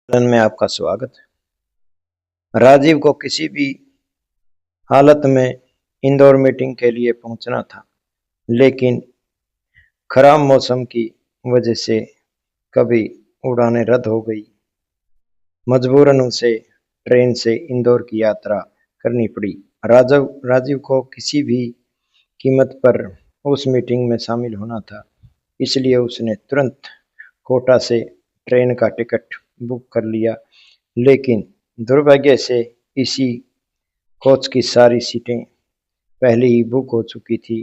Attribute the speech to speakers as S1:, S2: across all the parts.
S1: में आपका स्वागत है। राजीव को किसी भी हालत में इंदौर मीटिंग के लिए पहुंचना था, लेकिन खराब मौसम की वजह से कभी उड़ानें रद्द हो गई। मजबूरन उसे ट्रेन से इंदौर की यात्रा करनी पड़ी। राजीव को किसी भी कीमत पर उस मीटिंग में शामिल होना था, इसलिए उसने तुरंत कोटा से ट्रेन का टिकट बुक कर लिया। लेकिन दुर्भाग्य से इसी कोच की सारी सीटें पहले ही बुक हो चुकी थी।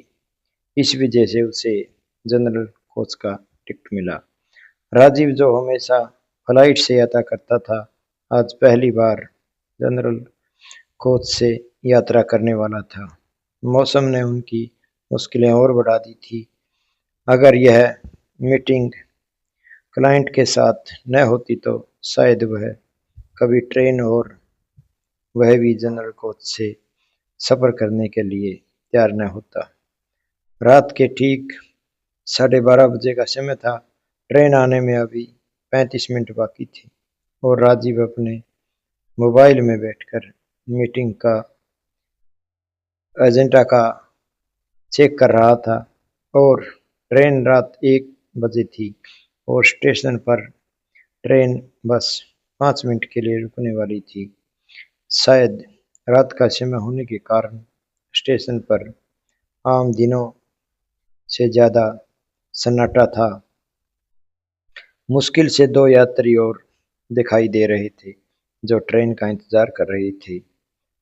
S1: इस वजह से उसे जनरल कोच का टिकट मिला। राजीव, जो हमेशा फ्लाइट से यात्रा करता था, आज पहली बार जनरल कोच से यात्रा करने वाला था। मौसम ने उनकी मुश्किलें और बढ़ा दी थी। अगर यह मीटिंग क्लाइंट के साथ न होती तो शायद वह कभी ट्रेन और वह भी जनरल कोच से सफर करने के लिए तैयार न होता। रात के ठीक 12:30 बजे का समय था। ट्रेन आने में अभी 35 मिनट बाकी थे और राजीव अपने मोबाइल में बैठकर मीटिंग का एजेंडा का चेक कर रहा था और ट्रेन रात 1 बजे थी और स्टेशन पर ट्रेन बस 5 मिनट के लिए रुकने वाली थी। शायद रात का समय होने के कारण स्टेशन पर आम दिनों से ज्यादा सन्नाटा था। मुश्किल से 2 यात्री और दिखाई दे रहे थे जो ट्रेन का इंतजार कर रहे थे।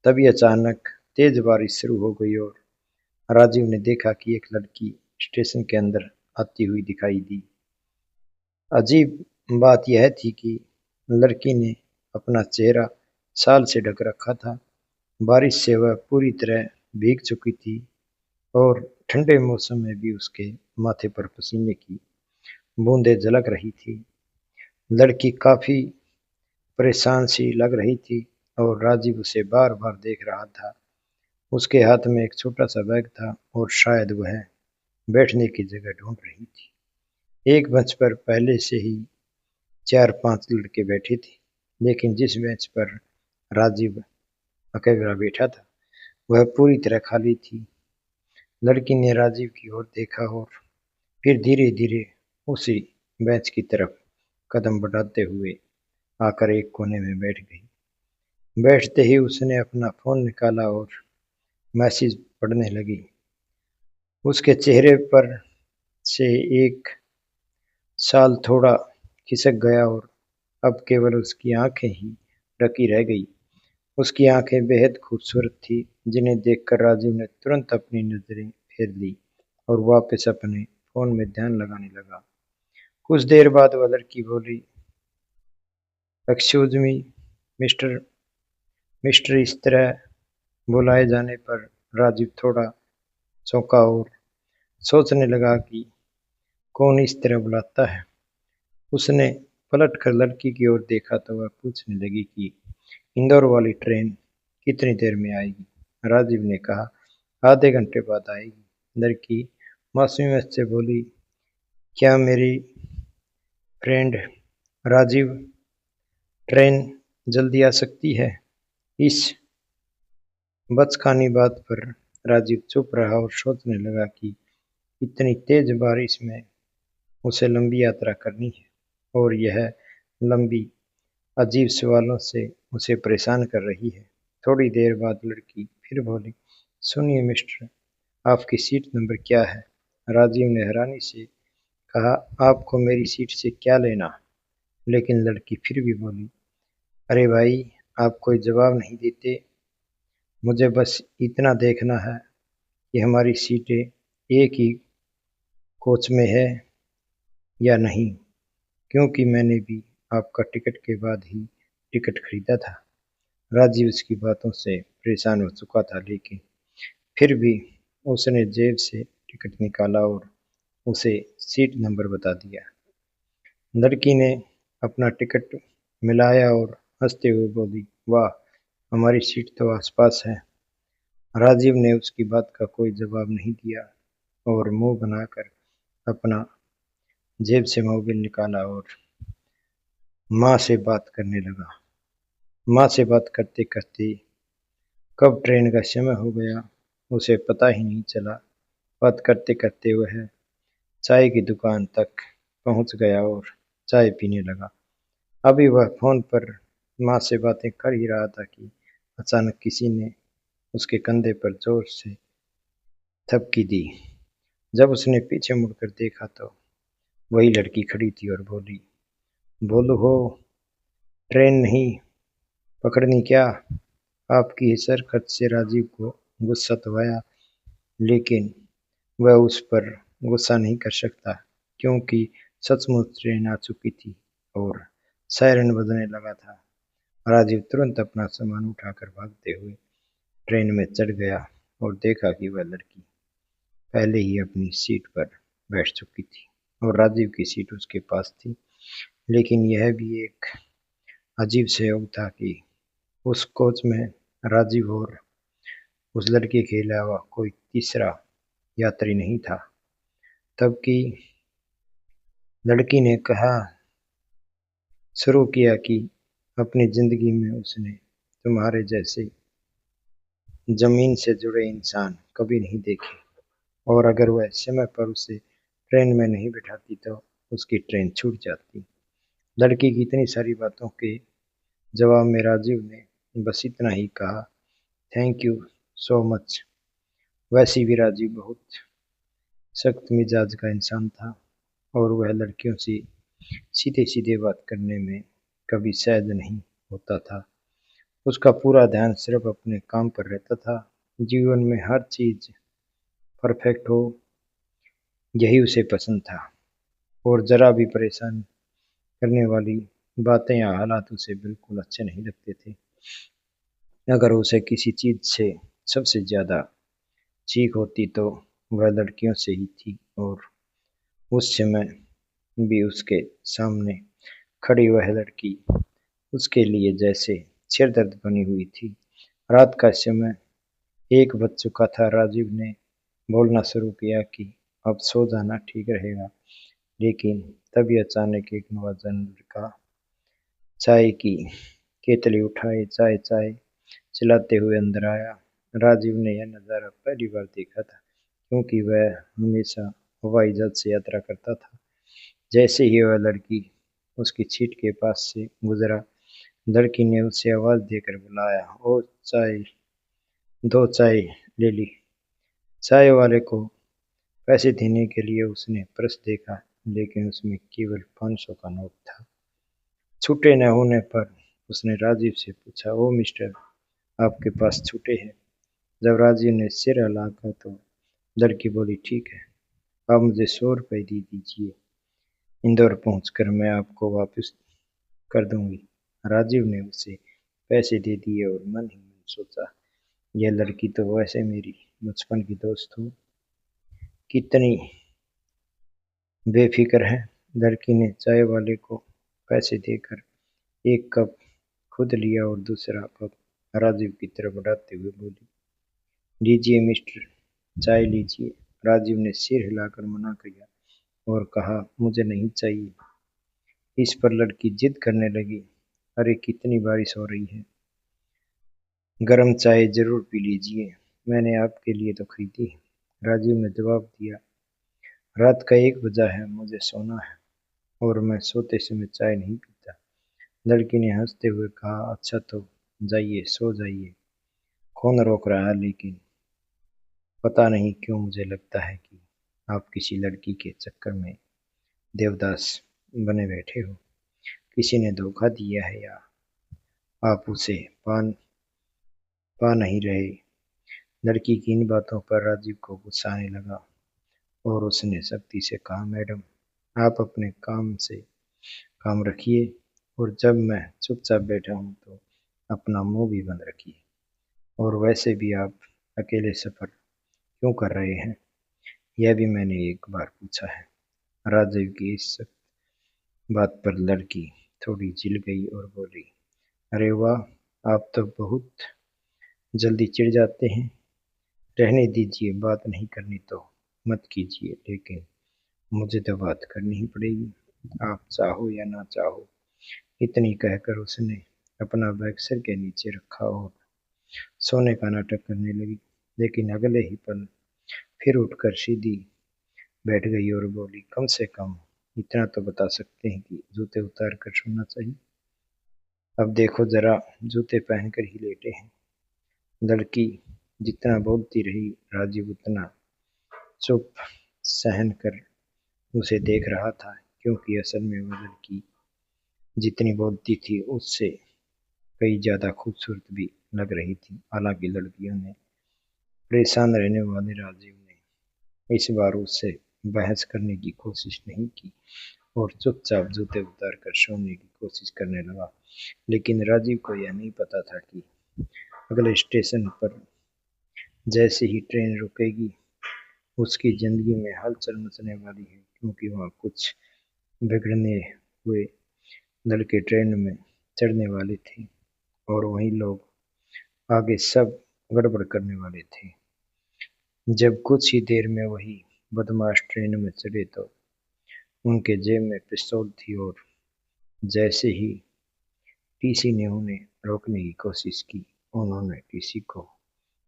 S1: तभी अचानक तेज बारिश शुरू हो गई और राजीव ने देखा कि एक लड़की स्टेशन के अंदर आती हुई दिखाई दी। अजीब बात यह थी कि लड़की ने अपना चेहरा शाल से ढक रखा था। बारिश से वह पूरी तरह भीग चुकी थी और ठंडे मौसम में भी उसके माथे पर पसीने की बूंदें झलक रही थी। लड़की काफी परेशान सी लग रही थी और राजीव उसे बार बार देख रहा था। उसके हाथ में एक छोटा सा बैग था और शायद वह बैठने की जगह ढूंढ रही थी। एक बेंच पर पहले से ही 4-5 लड़के बैठे थे, लेकिन जिस बेंच पर राजीव अकेला बैठा था वह पूरी तरह खाली थी। लड़की ने राजीव की ओर देखा और फिर धीरे धीरे उसी बेंच की तरफ कदम बढ़ाते हुए आकर एक कोने में बैठ गई। बैठते ही उसने अपना फोन निकाला और मैसेज पढ़ने लगी। उसके चेहरे पर से एक साल थोड़ा खिसक गया और अब केवल उसकी आंखें ही ढकी रह गई। उसकी आंखें बेहद खूबसूरत थी, जिन्हें देखकर राजीव ने तुरंत अपनी नजरें फेर ली और वापस अपने फोन में ध्यान लगाने लगा। कुछ देर बाद वह लड़की बोली, एक्सक्यूज मी मिस्टर मिस्टर। इस तरह बुलाए जाने पर राजीव थोड़ा चौंका और सोचने लगा कि कौन इस तरह बुलाता है। उसने पलट कर लड़की की ओर देखा तो वह पूछने लगी कि इंदौर वाली ट्रेन कितनी देर में आएगी। राजीव ने कहा, आधे घंटे बाद आएगी। लड़की मासूमियत से बोली, क्या मेरी फ्रेंड राजीव, ट्रेन जल्दी आ सकती है? इस बचकानी बात पर राजीव चुप रहा और सोचने लगा कि इतनी तेज बारिश में उसे लंबी यात्रा करनी है और यह लंबी अजीब सवालों से उसे परेशान कर रही है। थोड़ी देर बाद लड़की फिर बोली, सुनिए मिस्टर, आपकी सीट नंबर क्या है? राजीव ने हैरानी से कहा, आपको मेरी सीट से क्या लेना? लेकिन लड़की फिर भी बोली, अरे भाई, आप कोई जवाब नहीं देते। मुझे बस इतना देखना है कि हमारी सीटें एक ही कोच में है या नहीं, क्योंकि मैंने भी आपका टिकट के बाद ही टिकट खरीदा था। राजीव उसकी बातों से परेशान हो चुका था, लेकिन फिर भी उसने जेब से टिकट निकाला और उसे सीट नंबर बता दिया। लड़की ने अपना टिकट मिलाया और हंसते हुए बोली, वाह, हमारी सीट तो आसपास है। राजीव ने उसकी बात का कोई जवाब नहीं दिया और मुंह बनाकर अपना जेब से मोबाइल निकाला और माँ से बात करने लगा। माँ से बात करते करते कब ट्रेन का समय हो गया उसे पता ही नहीं चला। बात करते करते वह चाय की दुकान तक पहुंच गया और चाय पीने लगा। अभी वह फोन पर माँ से बातें कर ही रहा था कि अचानक किसी ने उसके कंधे पर जोर से थपकी दी। जब उसने पीछे मुड़कर देखा तो वही लड़की खड़ी थी और बोली, बोलो हो, ट्रेन नहीं पकड़नी क्या? आपकी इस हरकत से राजीव को गुस्सा तो आया, लेकिन वह उस पर गुस्सा नहीं कर सकता क्योंकि सचमुच ट्रेन आ चुकी थी और सायरन बजने लगा था। राजीव तुरंत अपना सामान उठाकर भागते हुए ट्रेन में चढ़ गया और देखा कि वह लड़की पहले ही अपनी सीट पर बैठ चुकी थी और राजीव की सीट उसके पास थी। लेकिन यह भी एक अजीब संयोग था कि उस कोच में राजीव और उस लड़के के अलावा कोई तीसरा यात्री नहीं था। तब की लड़की ने कहा शुरू किया कि अपनी जिंदगी में उसने तुम्हारे जैसे जमीन से जुड़े इंसान कभी नहीं देखे और अगर वह समय पर उसे ट्रेन में नहीं बिठाती तो उसकी ट्रेन छूट जाती। लड़की की इतनी सारी बातों के जवाब में राजीव ने बस इतना ही कहा, थैंक यू सो मच। वैसे भी राजीव बहुत सख्त मिजाज का इंसान था और वह लड़कियों से सीधे सीधे बात करने में कभी सहज नहीं होता था। उसका पूरा ध्यान सिर्फ अपने काम पर रहता था। जीवन में हर चीज परफेक्ट हो यही उसे पसंद था और जरा भी परेशान करने वाली बातें या हालात उसे बिल्कुल अच्छे नहीं लगते थे। अगर उसे किसी चीज से सबसे ज्यादा चीख होती तो वह लड़कियों से ही थी और उस समय भी उसके सामने खड़ी वह लड़की उसके लिए जैसे सिरदर्द बनी हुई थी। रात का समय 1 बज चुका था। राजीव ने बोलना शुरू किया कि अब सो जाना ठीक रहेगा, लेकिन तभी अचानक एक नौजवान लड़का चाय की केतली उठाए चाय चाय चिल्लाते हुए अंदर आया। राजीव ने यह नज़ारा पहली बार देखा था क्योंकि वह हमेशा हवाई जहाज से यात्रा करता था। जैसे ही वह लड़की उसकी सीट के पास से गुजरा, लड़की ने उसे आवाज देकर बुलाया, ओ चाय, 2 चाय ले ली। चाय वाले को पैसे देने के लिए उसने पर्स देखा, लेकिन उसमें केवल 500 का नोट था। छूटे न होने पर उसने राजीव से पूछा, ओ मिस्टर, आपके पास छूटे हैं? जब राजीव ने सिर हिलाकर तो लड़की बोली, ठीक है, आप मुझे 100 रुपये दे दीजिए, इंदौर पहुंचकर मैं आपको वापस कर दूंगी। राजीव ने उसे पैसे दे दिए और मन ही मन सोचा, यह लड़की तो वैसे मेरी बचपन की दोस्त हो, कितनी बेफिक्र है। लड़की ने चाय वाले को पैसे देकर एक कप खुद लिया और दूसरा कप राजीव की तरफ बढ़ाते हुए बोली, लीजिए मिस्टर, चाय लीजिए। राजीव ने सिर हिलाकर मना किया और कहा, मुझे नहीं चाहिए। इस पर लड़की जिद करने लगी, अरे कितनी बारिश हो रही है, गर्म चाय जरूर पी लीजिए, मैंने आपके लिए तो खरीदी है। राजीव ने जवाब दिया, रात का 1 बजा है, मुझे सोना है और मैं सोते समय चाय नहीं पीता। लड़की ने हंसते हुए कहा, अच्छा तो जाइए, सो जाइए, कौन रोक रहा है, लेकिन पता नहीं क्यों मुझे लगता है कि आप किसी लड़की के चक्कर में देवदास बने बैठे हो। किसी ने धोखा दिया है या आप उसे पा नहीं रहे। लड़की की इन बातों पर राजीव को गुस्सा आने लगा और उसने सख्ती से कहा, मैडम, आप अपने काम से काम रखिए और जब मैं चुपचाप बैठा हूँ तो अपना मुंह भी बंद रखिए। और वैसे भी आप अकेले सफर क्यों कर रहे हैं, यह भी मैंने एक बार पूछा है। राजीव की इस बात पर लड़की थोड़ी चिढ़ गई और बोली, अरे वाह, आप तो बहुत जल्दी चिढ़ जाते हैं। रहने दीजिए, बात नहीं करनी तो मत कीजिए, लेकिन मुझे तो बात करनी ही पड़ेगी, आप चाहो या ना चाहो। इतनी कहकर उसने अपना बैग सिर के नीचे रखा और सोने का नाटक करने लगी, लेकिन अगले ही पल फिर उठकर सीधी बैठ गई और बोली, कम से कम इतना तो बता सकते हैं कि जूते उतार कर सोना चाहिए। अब देखो जरा, जूते पहनकर ही लेटे हैं। लड़की जितना बोलती रही, राजीव उतना चुप सहन कर उसे देख रहा था, क्योंकि असल में वह लड़की जितनी बोलती थी उससे कई ज्यादा खूबसूरत भी लग रही थी। हालांकि लड़कियों ने परेशान रहने वाले राजीव ने इस बार उससे बहस करने की कोशिश नहीं की और चुपचाप जूते उतार कर सोने की कोशिश करने लगा। लेकिन राजीव को यह नहीं पता था कि अगले स्टेशन पर जैसे ही ट्रेन रुकेगी उसकी जिंदगी में हलचल मचने वाली है, क्योंकि वहाँ कुछ बिगड़ने हुए लड़के ट्रेन में चढ़ने वाले थे और वही लोग आगे सब गड़बड़ करने वाले थे। जब कुछ ही देर में वही बदमाश ट्रेन में चढ़े तो उनके जेब में पिस्तौल थी और जैसे ही टीसी ने उन्हें रोकने की कोशिश की, उन्होंने टीसी को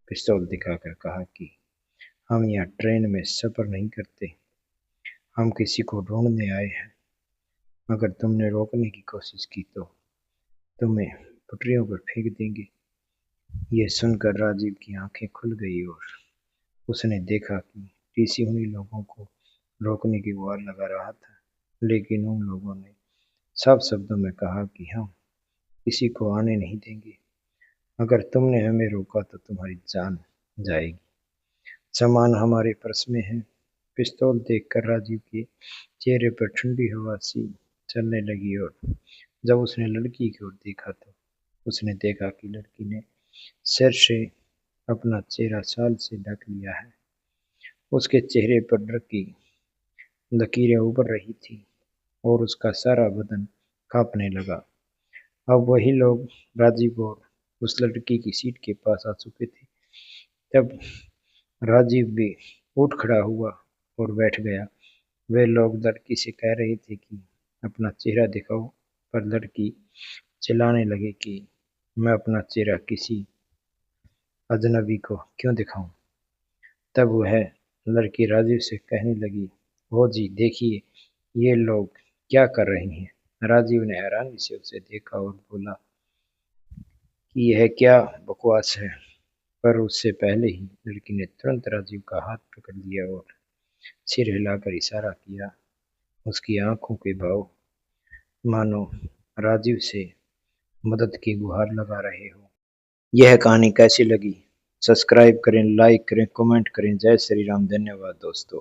S1: पिस्तौल दिखाकर कहा कि हम यहाँ ट्रेन में सफर नहीं करते, हम किसी को ढूंढने आए हैं। अगर तुमने रोकने की कोशिश की तो तुम्हें पटरियों पर फेंक देंगे। ये सुनकर राजीव की आंखें खुल गई और उसने देखा कि टीसी उन्हीं लोगों को रोकने की गुहार लगा रहा था, लेकिन उन लोगों ने साफ शब्दों में कहा कि हम किसी को आने नहीं देंगे। अगर तुमने हमें रोका तो तुम्हारी जान जाएगी। सामान हमारे पर्स में है। पिस्तौल देखकर राजीव के चेहरे पर ठंडी हवा सी चलने लगी और जब उसने लड़की की ओर देखा तो उसने देखा कि लड़की ने सिर से अपना चेहरा शाल से ढक लिया है। उसके चेहरे पर डर की लकीरें उभर रही थी और उसका सारा बदन कांपने लगा। अब वही लोग राजीव और उस लड़की की सीट के पास आ चुके थे। तब राजीव भी उठ खड़ा हुआ और बैठ गया। वे लोग लड़की से कह रहे थे कि अपना चेहरा दिखाओ, पर लड़की चिल्लाने लगी कि मैं अपना चेहरा किसी अजनबी को क्यों दिखाऊं। तब वह लड़की राजीव से कहने लगी, ओ जी देखिए ये लोग क्या कर रहे हैं। राजीव ने हैरानी से उसे देखा और बोला कि यह क्या बकवास है, पर उससे पहले ही लड़की ने तुरंत राजीव का हाथ पकड़ लिया और सिर हिलाकर इशारा किया। उसकी आंखों के भाव मानो राजीव से मदद की गुहार लगा रहे हो। यह कहानी कैसी लगी? सब्सक्राइब करें, लाइक करें, कमेंट करें। जय श्री राम। धन्यवाद दोस्तों।